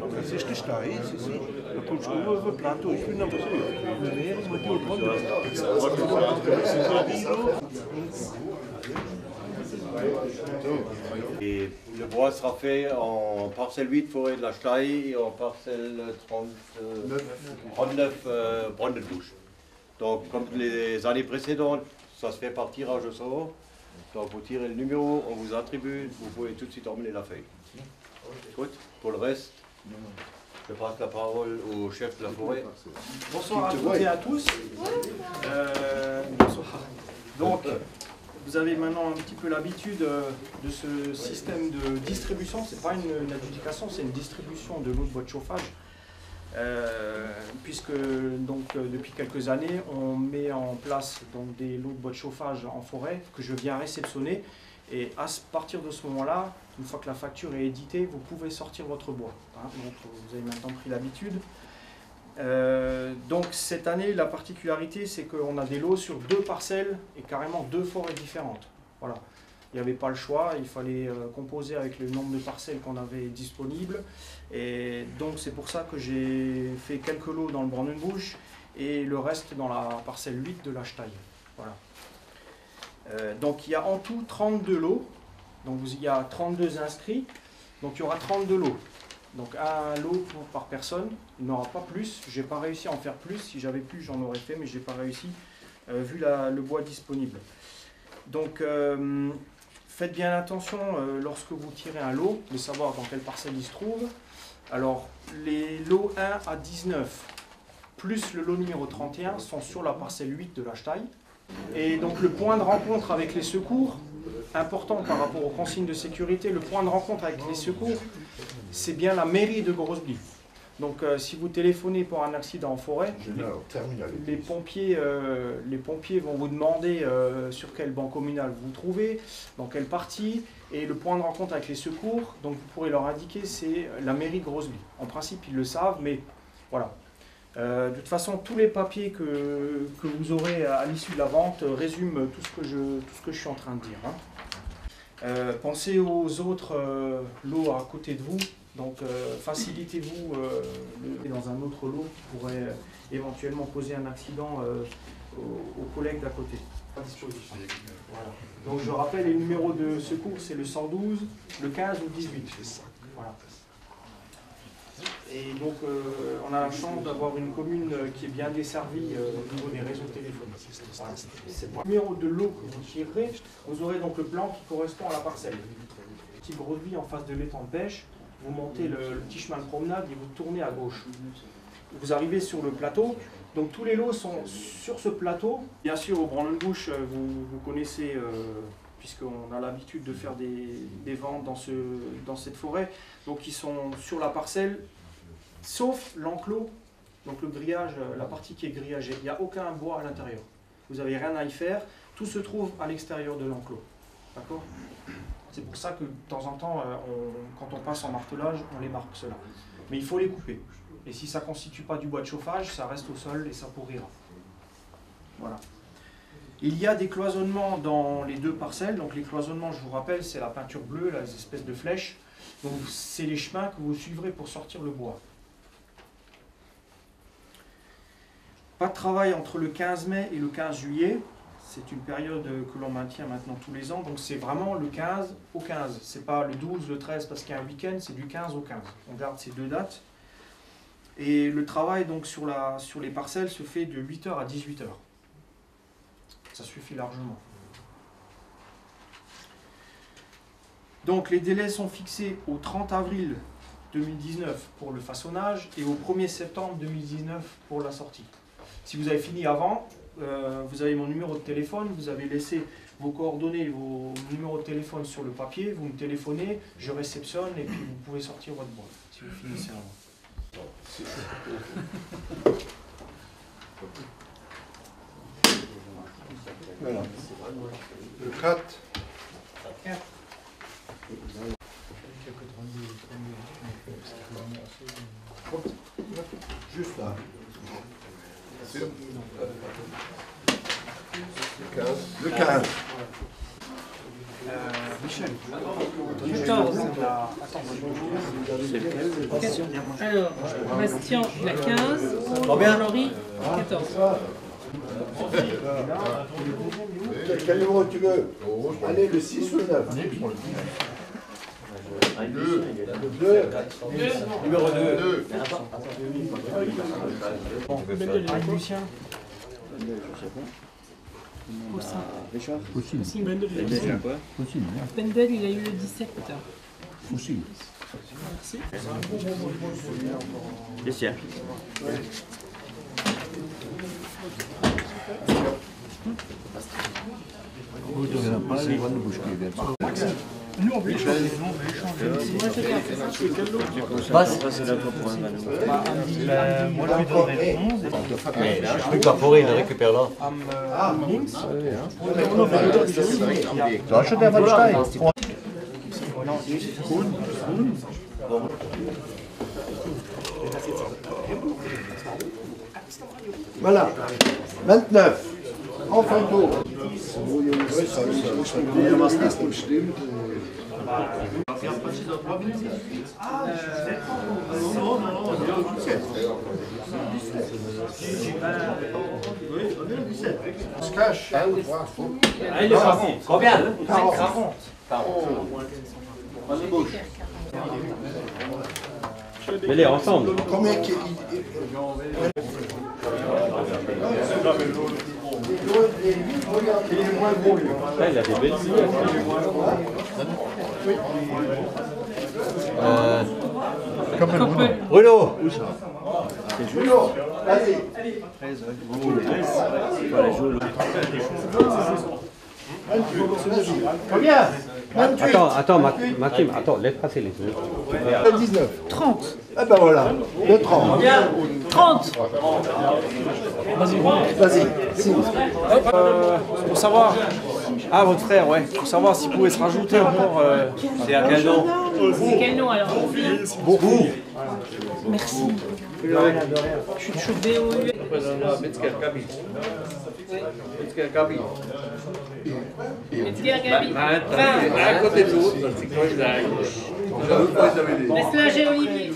Precies gestaan, zie. Dan komt ze over plato, ik vind dat Et le bois sera fait en parcelle 8 forêt de la Staille et en parcelle 39 Brandenbusch. Donc comme les années précédentes, ça se fait par tirage au sort. Donc vous tirez le numéro, on vous attribue, vous pouvez tout de suite emmener la feuille. Écoute, pour le reste, je passe la parole au chef de la forêt. Bonsoir à toutes et à tous. Bonsoir. Donc, vous avez maintenant un petit peu l'habitude de ce système de distribution. Ce n'est pas une adjudication, c'est une distribution de l'eau de bois de chauffage. Puisque donc, depuis quelques années, on met en place donc, des lots de bois de chauffage en forêt que je viens réceptionner. Et à partir de ce moment-là, une fois que la facture est éditée, vous pouvez sortir votre bois. Hein, donc, vous avez maintenant pris l'habitude. Donc cette année, la particularité, c'est qu'on a des lots sur 2 parcelles et carrément 2 forêts différentes. Voilà. Il n'y avait pas le choix, il fallait composer avec le nombre de parcelles qu'on avait disponibles. Et donc c'est pour ça que j'ai fait quelques lots dans le Brandenbusch et le reste dans la parcelle 8 de la Staille. Voilà. Donc il y a en tout 32 lots, donc il y a 32 inscrits, donc il y aura 32 lots. Donc un lot par personne, il n'y aura pas plus, je n'ai pas réussi à en faire plus, si j'avais pu j'en aurais fait, mais je n'ai pas réussi vu le bois disponible. Donc faites bien attention lorsque vous tirez un lot, de savoir dans quelle parcelle il se trouve. Alors les lots 1 à 19 plus le lot numéro 31 sont sur la parcelle 8 de la Staille. Et donc le point de rencontre avec les secours, important par rapport aux consignes de sécurité, le point de rencontre avec les secours, c'est bien la mairie de Groesbeek. Donc si vous téléphonez pour un accident en forêt, les pompiers vont vous demander sur quelle banque communale vous vous trouvez, dans quelle partie, et le point de rencontre avec les secours, donc vous pourrez leur indiquer, c'est la mairie de Groesbeek. En principe, ils le savent, mais voilà. De toute façon, tous les papiers que vous aurez à l'issue de la vente résument tout ce que je suis en train de dire. Hein. Pensez aux autres lots à côté de vous, donc facilitez-vous dans un autre lot qui pourrait éventuellement causer un accident aux collègues d'à côté. À disposition. Voilà. Donc je rappelle, les numéros de secours, c'est le 112, le 15 ou le 18. Voilà. Et donc, on a la chance d'avoir une commune qui est bien desservie au niveau des réseaux téléphoniques. Voilà. Le numéro de lot que vous tirerez, vous aurez donc le plan qui correspond à la parcelle. Petit Groesbeek en face de l'étang de pêche, vous montez le petit chemin de promenade et vous tournez à gauche. Vous arrivez sur le plateau, donc tous les lots sont sur ce plateau. Bien sûr, au Brandenbusch, vous connaissez, puisqu'on a l'habitude de faire des ventes dans cette forêt, donc ils sont sur la parcelle, sauf l'enclos, donc le grillage, la partie qui est grillagée. Il n'y a aucun bois à l'intérieur. Vous n'avez rien à y faire. Tout se trouve à l'extérieur de l'enclos. D'accord ? C'est pour ça que de temps en temps, quand on passe en martelage, on les marque cela. Mais il faut les couper. Et si ça ne constitue pas du bois de chauffage, ça reste au sol et ça pourrira. Voilà. Il y a des cloisonnements dans les 2 parcelles. Donc les cloisonnements, je vous rappelle, c'est la peinture bleue, les espèces de flèches. Donc c'est les chemins que vous suivrez pour sortir le bois. Pas de travail entre le 15 mai et le 15 juillet. C'est une période que l'on maintient maintenant tous les ans. Donc c'est vraiment le 15 au 15. C'est pas le 12, le 13 parce qu'il y a un week-end, c'est du 15 au 15. On garde ces 2 dates. Et le travail donc sur les parcelles se fait de 8h à 18h. Ça suffit largement. Donc les délais sont fixés au 30 avril 2019 pour le façonnage et au 1er septembre 2019 pour la sortie. Si vous avez fini avant, vous avez mon numéro de téléphone, vous avez laissé vos coordonnées, vos numéros de téléphone sur le papier, vous me téléphonez, je réceptionne et puis vous pouvez sortir votre boîte si vous finissez avant. Voilà. Le 4. Juste là. Le 15. Michel. 14. Alors, Bastien, il a 15. Laurie, 14. Quel numéro tu veux? Allez, le 6 ou le 9? Le 2. Numéro 2. Lucien. Pendel, il a eu le 17 tout à l'heure. Laisse-y. Nous, on veut échanger. Moi, je lui donnerai 11. Je peux pas fourrer, il le récupère là. Links. Da schon der Waldstein. Voilà. 29. Enfin tour. On se cache. Allez, le 40. Combien? 40. Mets-les ensemble. Combien qui... Il est moins gros, lui. Il a des belles idées. Bruno. Bruno, vas-y. Combien? 28. Attends, Maxime, attends, laisse passer les yeux. 19. 30. Ah ben voilà, le 30. 30. Vas-y, signe. Pour savoir. Ah, votre frère, ouais. Pour savoir s'il pouvait se rajouter encore. C'est à quel nom? C'est quel nom alors? Beaucoup. Merci. Je suis BOU. Metzger Gabi. À côté de l'autre, c'est quoi ça? Laisse-la, j'ai Olivier.